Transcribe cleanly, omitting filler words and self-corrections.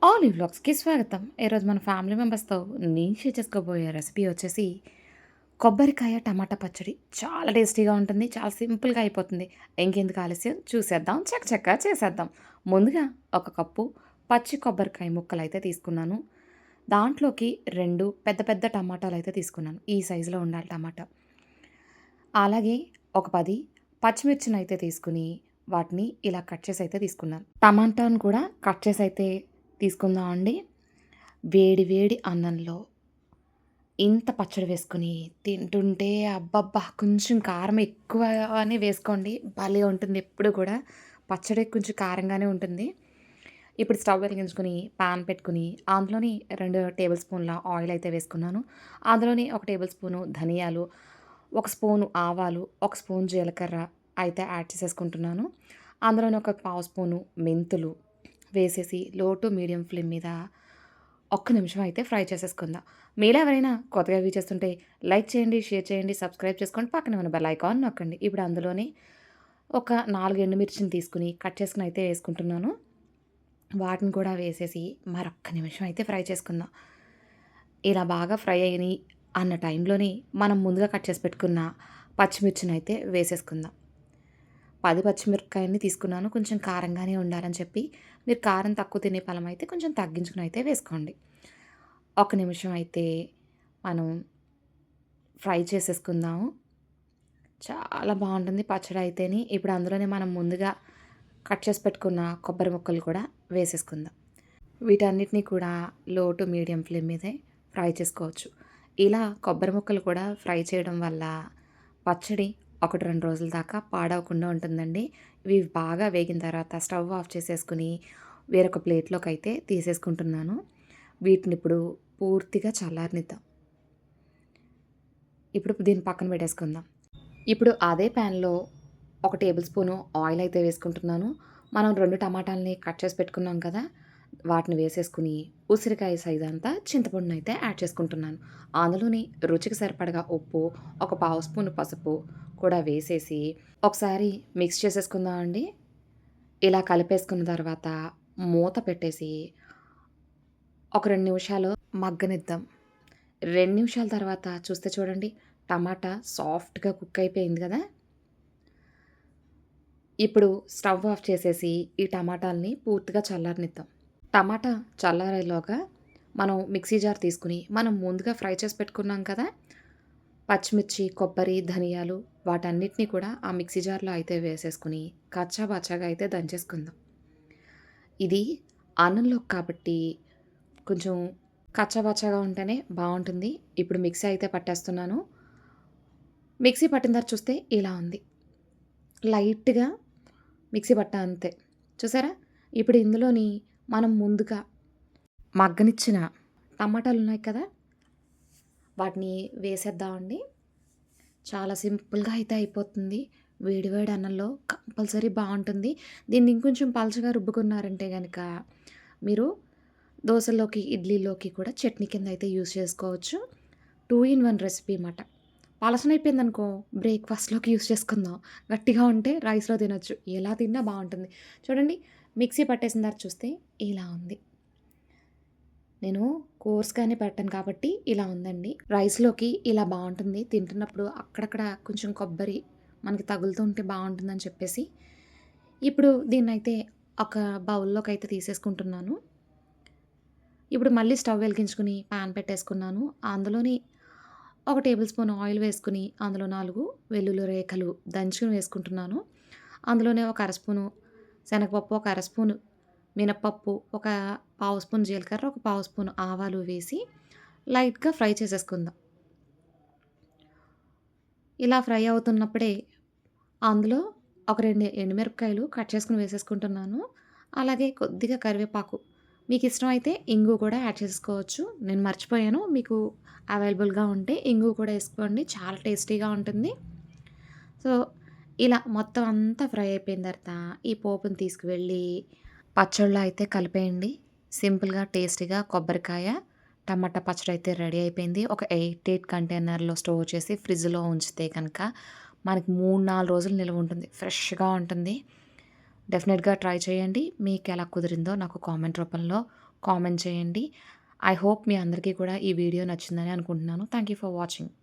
All ఈ వ్లాగ్స్‌కి స్వాగతం. ఈరోజు మన ఫ్యామిలీ మెంబర్స్‌తో నేను షేర్ చేసుకోబోయే రెసిపీ వచ్చేసి కొబ్బరికాయ టమాటా పచ్చడి. చాలా టేస్టీగా ఉంటుంది. చాలా సింపుల్‌గా అయిపోతుంది. ఇంకెందుకు ఆలస్యం చూసేద్దాం. చకచకా చేసేద్దాం. ముందుగా ఒక కప్పు పచ్చి కొబ్బరికాయ ముక్కలైతే తీసుకున్నాను. దాంట్లోకి 2 పెద్ద పెద్ద టమాటాలైతే తీసుకున్నాను. ఈ సైజులో ఉండాలి టమాటా. అలాగే ఒక 10 పచ్చిమిర్చినైతే తీసుకొని వాటిని ఇలా కట్ చేసైతే తీసుకున్నాను. టమాటాను కూడా కట్ చేసైతే తీసుకుందామండి. వేడి వేడి అన్నంలో ఇంత పచ్చడి వేసుకొని తింటుంటే అబ్బబ్బా! కొంచెం కారం ఎక్కువనే వేసుకోండి. భలే ఉంటుంది ఎప్పుడు కూడా. పచ్చడి కొంచెం కారంగానే ఉంటుంది. ఇప్పుడు స్టవ్ వెలిగించుకొని పాన్ పెట్టుకొని అందులోని 2 టేబుల్ స్పూన్ల ఆయిల్ అయితే వేసుకున్నాను. అందులోని 1 టేబుల్ స్పూను ధనియాలు, 1 స్పూను ఆవాలు, 1 స్పూన్ జీలకర్ర అయితే యాడ్ చేసేసుకుంటున్నాను. అందులోని ఒక పావు స్పూను మెంతులు వేసేసి లో టు మీడియం ఫ్లేమ్ మీద ఒక్క నిమిషం అయితే ఫ్రై చేసేసుకుందాం. మీలో ఎవరైనా కొత్తగా వ్యూ చేస్తుంటే లైక్ చేయండి, షేర్ చేయండి, సబ్స్క్రైబ్ చేసుకోండి. పక్కనే ఉన్న బెల్ ఐకాన్ నొక్కండి. ఇప్పుడు అందులోనే ఒక 4 ఎండుమిర్చిని తీసుకొని కట్ చేసుకొని అయితే వేసుకుంటున్నాను. వాటిని కూడా వేసేసి మరొక్క నిమిషం అయితే ఫ్రై చేసుకుందాం. ఇలా బాగా ఫ్రై అయినయి అన్న టైంలోనే మనం ముందుగా కట్ చేసి పెట్టుకున్న పచ్చిమిర్చినైతే వేసేసుకుందాం. 10 పచ్చిమిరపకాయలని తీసుకున్నాను. కొంచెం కారంగానే ఉండాలని చెప్పి, మీరు కారం తక్కువ తినే పళమైతే కొంచెం తగ్గించుకొని అయితే వేసుకోండి. ఒక నిమిషం అయితే మనం ఫ్రై చేసేసుకుందాము. చాలా బావుంటుంది పచ్చడి అయితేని. ఇప్పుడు అందులోనే మనం ముందుగా కట్ చేసి పెట్టుకున్న కొబ్బరి ముక్కలు కూడా వేసేసుకుందాం. వీటన్నిటిని కూడా లో టు మీడియం ఫ్లేమ్ మీదే ఫ్రై చేసుకోవచ్చు. ఇలా కొబ్బరి ముక్కలు కూడా ఫ్రై చేయడం వల్ల పచ్చడి 1, 2 రోజుల దాకా పాడవకుండా ఉంటుందండి. ఇవి బాగా వేగిన తర్వాత స్టవ్ ఆఫ్ చేసేసుకొని వేరొక ప్లేట్‌లోకైతే తీసేసుకుంటున్నాను. వీటినిప్పుడు పూర్తిగా చల్లారనిద్దాం. ఇప్పుడు దీన్ని పక్కన పెట్టేసుకుందాం. ఇప్పుడు అదే ప్యాన్‌లో ఒక టేబుల్ స్పూను ఆయిల్ అయితే వేసుకుంటున్నాను. మనం 2 టమాటాలని కట్ చేసి పెట్టుకున్నాం కదా! వాటిని వేసేసుకొని ఉసిరికాయ సైజ్ అంతా చింతపండునైతే యాడ్ చేసుకుంటున్నాను. అందులోని రుచికి సరిపడగా ఉప్పు, ఒక పావు స్పూను పసుపు కూడా వేసేసి ఒకసారి మిక్స్ చేసేసుకుందామండి. ఇలా కలిపేసుకున్న తర్వాత మూత పెట్టేసి ఒక 2 నిమిషాలు మగ్గనిద్దాం. 2 నిమిషాల తర్వాత చూస్తే చూడండి టమాటా సాఫ్ట్‌గా కుక్ అయిపోయింది కదా! ఇప్పుడు స్టవ్ ఆఫ్ చేసేసి ఈ టమాటాలని పూర్తిగా చల్లారనిద్దాం. టమాటా చల్లారేలోగా మనం మిక్సీ జార్ తీసుకొని మనం ముందుగా ఫ్రై చేసి పెట్టుకున్నాం కదా! పచ్చిమిర్చి, కొబ్బరి, ధనియాలు వాటన్నిటిని కూడా ఆ మిక్సీ జార్‌లో అయితే వేసేసుకొని కచ్చా బచ్చాగా అయితే దంచేసుకుందాం. ఇది అన్నంలోకి కాబట్టి కొంచెం కచ్చా బచ్చాగా ఉంటేనే బావుంటుంది. ఇప్పుడు మిక్సీ అయితే పట్టేస్తున్నాను. మిక్సీ పట్టిన తర్వాత చూస్తే ఇలా ఉంది. లైట్‌గా మిక్సీ పట్టా అంతే. చూసారా? ఇప్పుడు ఇందులోని మనం ముందుగా మగ్గనిచ్చిన టమాటాలున్నాయి కదా! వాటిని వేసేద్దామండి. చాలా సింపుల్‌గా అయితే అయిపోతుంది. వేడి వేడి అన్నంలో కంపల్సరీ బావుంటుంది. దీన్ని ఇంకొంచెం పలచగా రుబ్బుకున్నారంటే గనక మీరు దోసల్లోకి, ఇడ్లీలోకి కూడా చట్నీ కింద అయితే యూజ్ చేసుకోవచ్చు. 2 ఇన్ 1 రెసిపీ మాట. పలచనైపోయిందనుకో బ్రేక్‌ఫాస్ట్‌లోకి యూజ్ చేసుకుందాం. గట్టిగా ఉంటే రైస్‌లో తినొచ్చు. ఎలా తిన్నా బావుంటుంది. చూడండి మిక్సీ పట్టేసిన తర్వాత చూస్తే ఇలా ఉంది. నేను కోర్స్‌గానే పెట్టాను కాబట్టి ఇలా ఉందండి. రైస్‌లోకి ఇలా బావుంటుంది. తింటున్నప్పుడు అక్కడక్కడ కొంచెం కొబ్బరి మనకి తగులుతూ ఉంటే బావుంటుందని చెప్పేసి, ఇప్పుడు దీన్నైతే ఒక బౌల్‌లోకైతే తీసేసుకుంటున్నాను. ఇప్పుడు మళ్ళీ స్టవ్ వెలిగించుకొని పాన్ పెట్టేసుకున్నాను. అందులోని ఒక టేబుల్ స్పూన్ ఆయిల్ వేసుకొని, అందులో 4 వెల్లుల్లి రేఖలు దంచుకొని వేసుకుంటున్నాను. అందులోనే ఒక అర స్పూను శనగపప్పు, ఒక అర స్పూను మినపప్పు, ఒక పావు స్పూన్ జీలకర్ర, ఒక పావు స్పూన్ ఆవాలు వేసి లైట్‌గా ఫ్రై చేసేసుకుందాం. ఇలా ఫ్రై అవుతున్నప్పుడే అందులో ఒక 2 ఎండుమిరపకాయలు కట్ చేసుకొని వేసేసుకుంటున్నాను. అలాగే కొద్దిగా కరివేపాకు. మీకిష్టమైతే ఇంగువ కూడా యాడ్ చేసుకోవచ్చు. నేను మర్చిపోయాను. మీకు అవైలబుల్‌గా ఉంటే ఇంగువ కూడా ఏసుకోండి. చాలా టేస్టీగా ఉంటుంది. సో, ఇలా మొత్తం అంతా ఫ్రై అయిపోయిన తర్వాత ఈ పోపుని తీసుకువెళ్ళి పచ్చడిలో అయితే కలిపేయండి. సింపుల్‌గా, టేస్టీగా కొబ్బరికాయ, టమాటా పచ్చడి అయితే రెడీ అయిపోయింది. ఒక ఎయిట్ కంటైనర్‌లో స్టోర్ చేసి ఫ్రిడ్జ్‌లో ఉంచితే కనుక మనకి 3, 4 రోజులు నిలువ ఉంటుంది. ఫ్రెష్‌గా ఉంటుంది. డెఫినిట్‌గా ట్రై చేయండి. మీకెలా కుదిరిందో నాకు కామెంట్ రూపంలో కామెంట్ చేయండి. ఐ హోప్ మీ అందరికీ కూడా ఈ వీడియో నచ్చిందని అనుకుంటున్నాను. Thank you for watching.